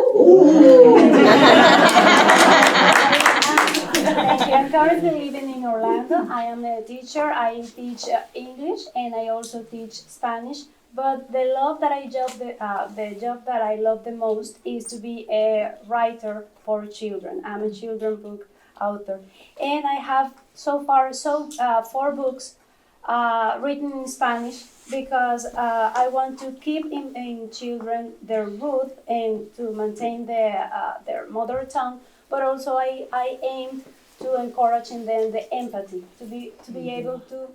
I am currently living in Orlando. I am a teacher. I teach English and I also teach Spanish. But the job that I love the most is to be a writer for children. I'm a children book author, and I have so far 4 books written in Spanish because I want to keep in children their root and to maintain their mother tongue, but also I aim to encourage in them the empathy, to be able to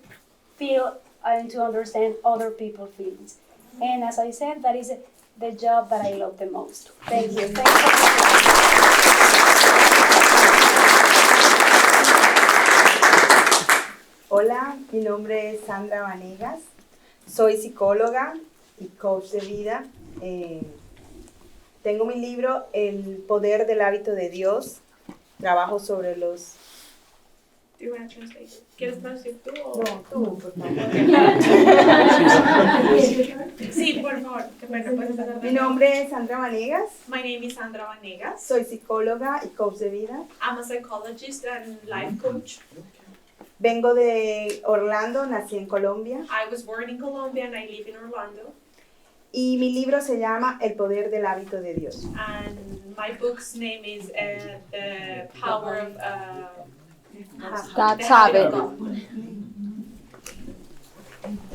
feel and to understand other people's feelings. And as I said, that is the job that I love the most. Thank you. Hola, mi nombre es Sandra Vanegas, soy psicóloga y coach de vida. Tengo mi libro El Poder del Hábito de Dios. Trabajo sobre los... Do you want to translate? ¿Quieres traducir tú o No, tú, por favor. Sí, por favor. Qué pena, puedes empezar. Mi nombre es Sandra Vanegas. My name is Sandra Vanegas. Soy psicóloga y coach de vida. I'm a psychologist and life coach. Vengo de Orlando, nací en Colombia. I was born in Colombia and I live in Orlando. Y mi libro se llama El Poder del Hábito de Dios. And my book's name is The Power of God's Habit.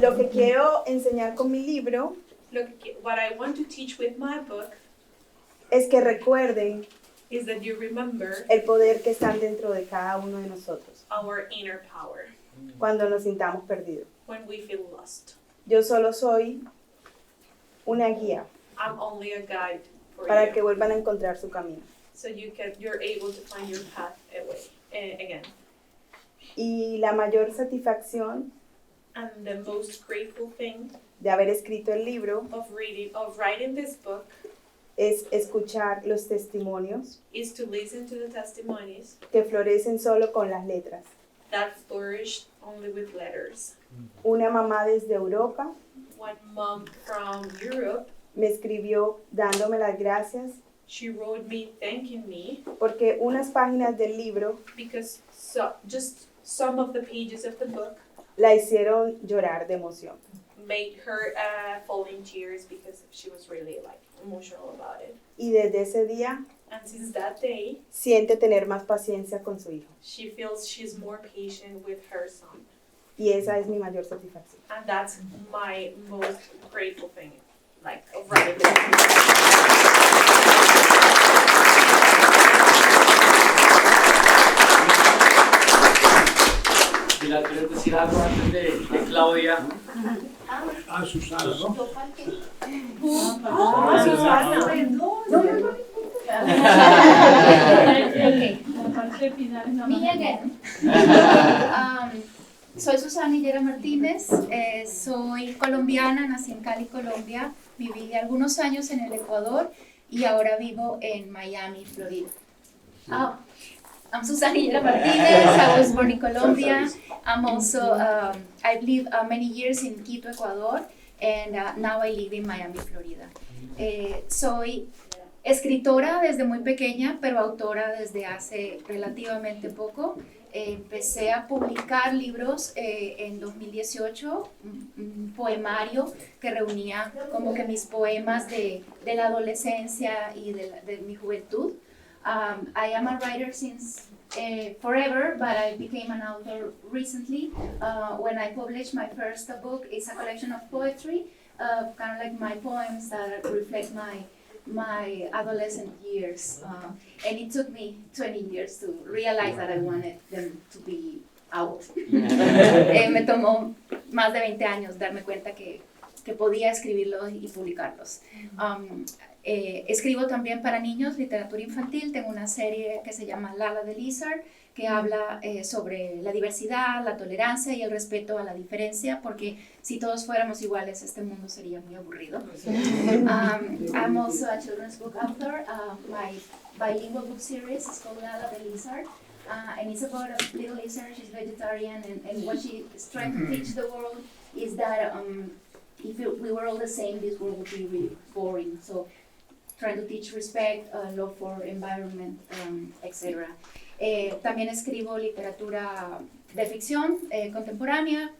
Lo que quiero enseñar con mi libro what I want to teach with my book es que recuerden is that you remember el poder que está dentro de cada uno de nosotros our inner power cuando nos sintamos perdidos. when we feel lost. Yo solo soy una guía I'm only a guide for para you, que vuelvan a encontrar su camino. so you're able to find your path again. Y la mayor satisfacción And the most grateful thing de haber escrito el libro of writing this book es escuchar los testimonios is to listen to the testimonies que florecen solo con las letras. that flourish only with letters. Una mamá desde Europa One mom from Europe, me escribió dándome las gracias she wrote me thanking me porque unas páginas del libro because just some of the pages of the book la hicieron llorar de emoción. made her fall in tears because she was really emotional about it. Y desde ese día And since that day, siente tener más paciencia con su hijo. she feels she's more patient with her son. Y esa es mi mayor satisfacción. And that's my most grateful thing, of writing this book. Pilar, ¿quieres decir algo antes de Claudia? Susana, ¿no? Me again. Soy Susana Higuera Martínez, soy colombiana, nací en Cali, Colombia, viví algunos años en el Ecuador y ahora vivo en Miami, Florida. I'm Susana Higuera Martínez, I was born in Colombia. I'm also, I've lived many years in Quito, Ecuador, and now I live in Miami, Florida. Soy escritora desde muy pequeña, pero autora desde hace relativamente poco. Empecé a publicar libros en 2018, un poemario que reunía como que mis poemas de la adolescencia y de mi juventud. I am a writer since forever, but I became an author recently when I published my first book. It's a collection of poetry, kind of like my poems that reflect my adolescent years, and it took me 20 years to realize that I wanted them to be out. Me tomó más de 20 años darme cuenta que podía escribirlos y publicarlos. Escribo también para niños, literatura infantil. Tengo una serie que se llama Lala the Lizard, que habla sobre la diversidad, la tolerancia y el respeto a la diferencia, porque si todos fuéramos iguales, este mundo sería muy aburrido. I'm also a children's book author. My bilingual book series is called Lala the Lizard, and it's about a little lizard. She's vegetarian, and what she is trying to teach the world is that if we were all the same, this world would be really boring. So trying to teach respect, love for environment, etc. También escribo literatura de ficción contemporánea,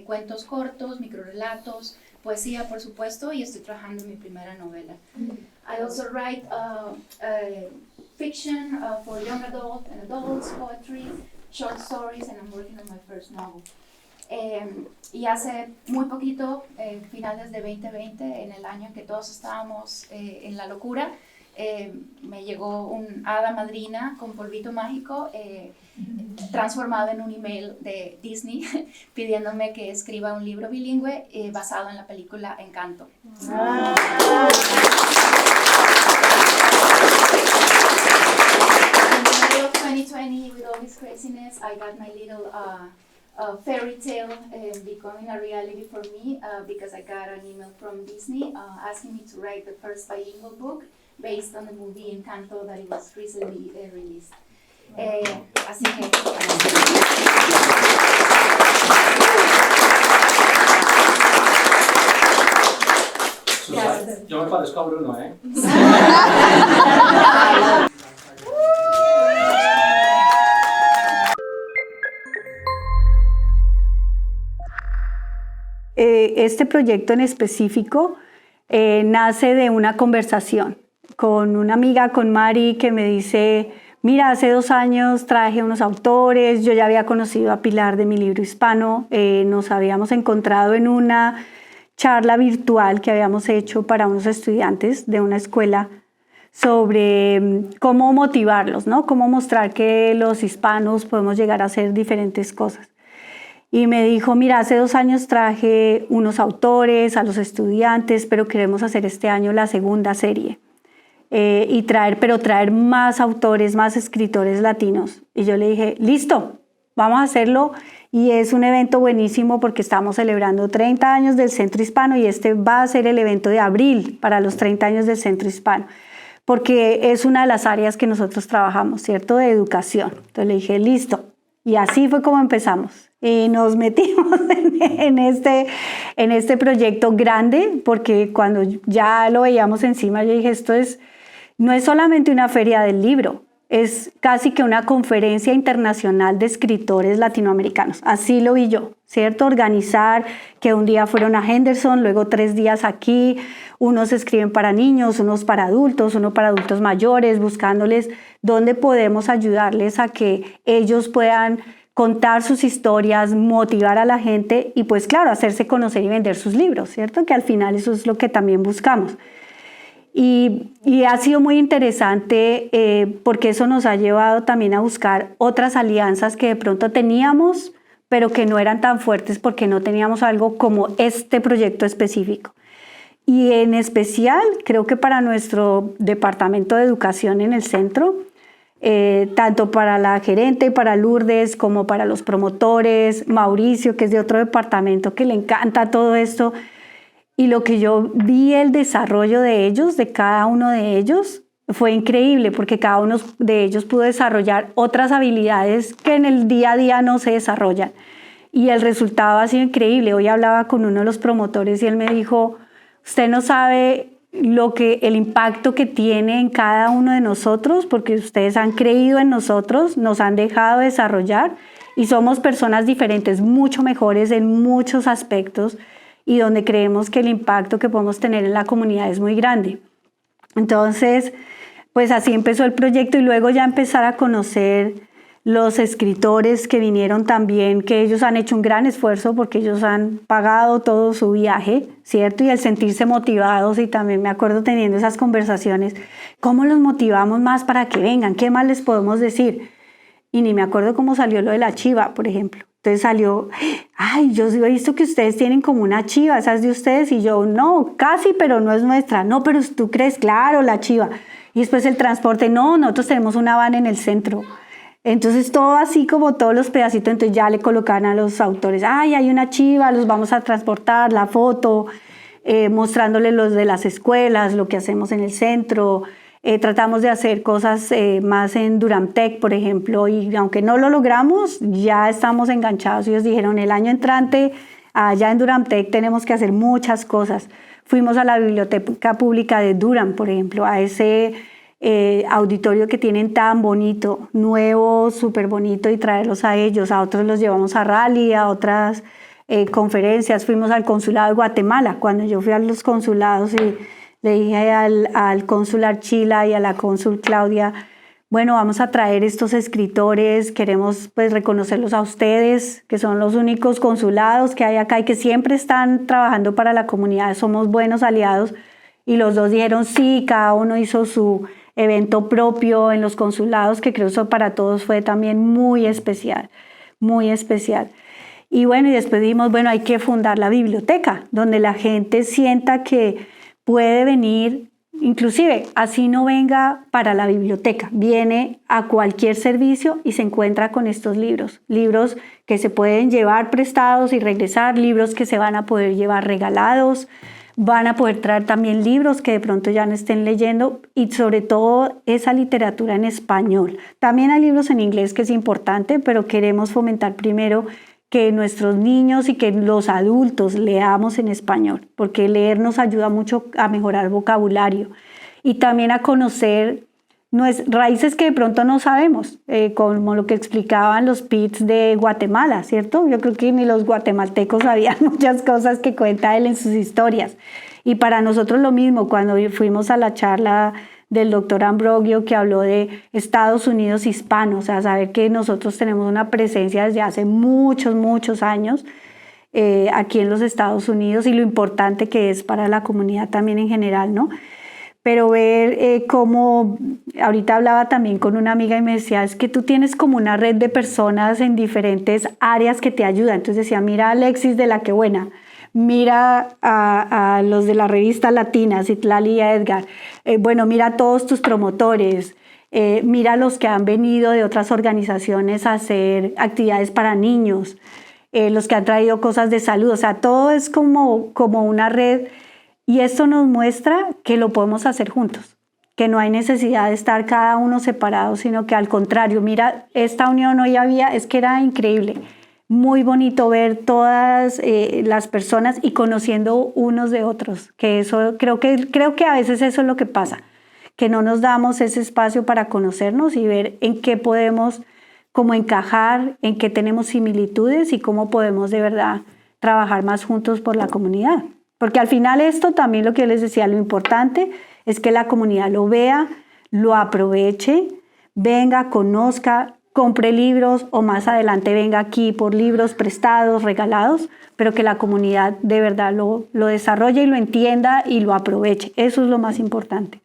cuentos cortos, microrelatos, poesía, por supuesto, y estoy trabajando en mi primera novela. I also write fiction for young adults and adults, poetry, short stories, and I'm working on my first novel. Y hace muy poquito, finales de 2020, en el año en que todos estábamos en la locura, me llegó un hada madrina con polvito mágico transformado en un email de Disney pidiéndome que escriba un libro bilingüe basado en la película Encanto. In the middle of 2020, with all this craziness, I got my little fairy tale becoming a reality for me because I got an email from Disney asking me to write the first bilingual book based on the movie Encanto that it was recently released. Así que... Yo me parezco a Bruno, ¿eh? Este proyecto en específico nace de una conversación con una amiga, con Mari, que me dice: mira, hace 2 años traje unos autores, yo ya había conocido a Pilar de Mi Libro Hispano, nos habíamos encontrado en una charla virtual que habíamos hecho para unos estudiantes de una escuela sobre cómo motivarlos, ¿no? Cómo mostrar que los hispanos podemos llegar a hacer diferentes cosas. Y me dijo: mira, hace 2 años traje unos autores a los estudiantes, pero queremos hacer este año la segunda serie. Y traer más autores, más escritores latinos. Y yo le dije: listo, vamos a hacerlo. Y es un evento buenísimo porque estamos celebrando 30 años del Centro Hispano y este va a ser el evento de abril para los 30 años del Centro Hispano, porque es una de las áreas que nosotros trabajamos, ¿cierto?, de educación. Entonces le dije: listo. Y así fue como empezamos. Y nos metimos en este proyecto grande, porque cuando ya lo veíamos encima, yo dije: no es solamente una feria del libro, es casi que una conferencia internacional de escritores latinoamericanos. Así lo vi yo, ¿cierto? Organizar que un día fueron a Henderson, luego 3 días aquí, unos escriben para niños, unos para adultos, uno para adultos mayores, buscándoles dónde podemos ayudarles a que ellos puedan contar sus historias, motivar a la gente y pues claro, hacerse conocer y vender sus libros, ¿cierto? Que al final eso es lo que también buscamos. Y ha sido muy interesante porque eso nos ha llevado también a buscar otras alianzas que de pronto teníamos, pero que no eran tan fuertes porque no teníamos algo como este proyecto específico. Y en especial, creo que para nuestro departamento de educación en el centro, tanto para la gerente, para Lourdes, como para los promotores, Mauricio, que es de otro departamento, que le encanta todo esto. Y lo que yo vi, el desarrollo de ellos, de cada uno de ellos, fue increíble porque cada uno de ellos pudo desarrollar otras habilidades que en el día a día no se desarrollan. Y el resultado ha sido increíble. Hoy hablaba con uno de los promotores y él me dijo: usted no sabe el impacto que tiene en cada uno de nosotros porque ustedes han creído en nosotros, nos han dejado desarrollar y somos personas diferentes, mucho mejores en muchos aspectos, y donde creemos que el impacto que podemos tener en la comunidad es muy grande. Entonces, pues así empezó el proyecto y luego ya empezar a conocer los escritores que vinieron también, que ellos han hecho un gran esfuerzo porque ellos han pagado todo su viaje, ¿cierto? Y el sentirse motivados, y también me acuerdo teniendo esas conversaciones, ¿cómo los motivamos más para que vengan? ¿Qué más les podemos decir? Y ni me acuerdo cómo salió lo de la chiva, por ejemplo. Entonces salió: ay, yo he visto que ustedes tienen como una chiva, ¿esa es de ustedes? Y yo: no, casi, pero no es nuestra. No, pero tú crees, claro, la chiva. Y después el transporte: no, nosotros tenemos una van en el centro. Entonces todo así como todos los pedacitos, entonces ya le colocan a los autores: ay, hay una chiva, los vamos a transportar, la foto, mostrándoles los de las escuelas, lo que hacemos en el centro. Tratamos de hacer cosas más en Durham Tech, por ejemplo, y aunque no lo logramos, ya estamos enganchados. Ellos dijeron: el año entrante, allá en Durham Tech tenemos que hacer muchas cosas. Fuimos a la Biblioteca Pública de Durham, por ejemplo, a ese auditorio que tienen tan bonito, nuevo, súper bonito, y traerlos a ellos. A otros los llevamos a rally, a otras conferencias. Fuimos al consulado de Guatemala. Cuando yo fui a los consulados y le dije al cónsul Archila y a la cónsul Claudia: bueno, vamos a traer estos escritores, queremos pues reconocerlos a ustedes, que son los únicos consulados que hay acá y que siempre están trabajando para la comunidad, somos buenos aliados. Y los dos dijeron sí, cada uno hizo su evento propio en los consulados, que creo que eso para todos fue también muy especial, muy especial. Y bueno, y después dijimos, bueno, hay que fundar la biblioteca, donde la gente sienta que puede venir, inclusive así no venga para la biblioteca, viene a cualquier servicio y se encuentra con estos libros. Libros que se pueden llevar prestados y regresar, libros que se van a poder llevar regalados, van a poder traer también libros que de pronto ya no estén leyendo y sobre todo esa literatura en español. También hay libros en inglés que es importante, pero queremos fomentar primero que nuestros niños y que los adultos leamos en español, porque leer nos ayuda mucho a mejorar vocabulario y también a conocer raíces que de pronto no sabemos, como lo que explicaban los PITs de Guatemala, ¿cierto? Yo creo que ni los guatemaltecos sabían muchas cosas que cuenta él en sus historias. Y para nosotros lo mismo, cuando fuimos a la charla del doctor Ambrogio que habló de Estados Unidos hispano, o sea, saber que nosotros tenemos una presencia desde hace muchos, muchos años aquí en los Estados Unidos y lo importante que es para la comunidad también en general, ¿no? Pero ver cómo, ahorita hablaba también con una amiga y me decía, es que tú tienes como una red de personas en diferentes áreas que te ayudan. Entonces decía, mira a Alexis de La Que Buena, mira a los de la revista Latina, Citlali y a Edgar, bueno, mira a todos tus promotores, mira a los que han venido de otras organizaciones a hacer actividades para niños, los que han traído cosas de salud, o sea, todo es como una red. Y esto nos muestra que lo podemos hacer juntos, que no hay necesidad de estar cada uno separado, sino que al contrario, mira, esta unión hoy es que era increíble, muy bonito ver todas las personas y conociendo unos de otros, que eso creo que a veces eso es lo que pasa, que no nos damos ese espacio para conocernos y ver en qué podemos como encajar, en qué tenemos similitudes y cómo podemos de verdad trabajar más juntos por la comunidad. Porque al final esto también lo que yo les decía, lo importante es que la comunidad lo vea, lo aproveche, venga, conozca, compre libros o más adelante venga aquí por libros prestados, regalados, pero que la comunidad de verdad lo desarrolle y lo entienda y lo aproveche. Eso es lo más importante.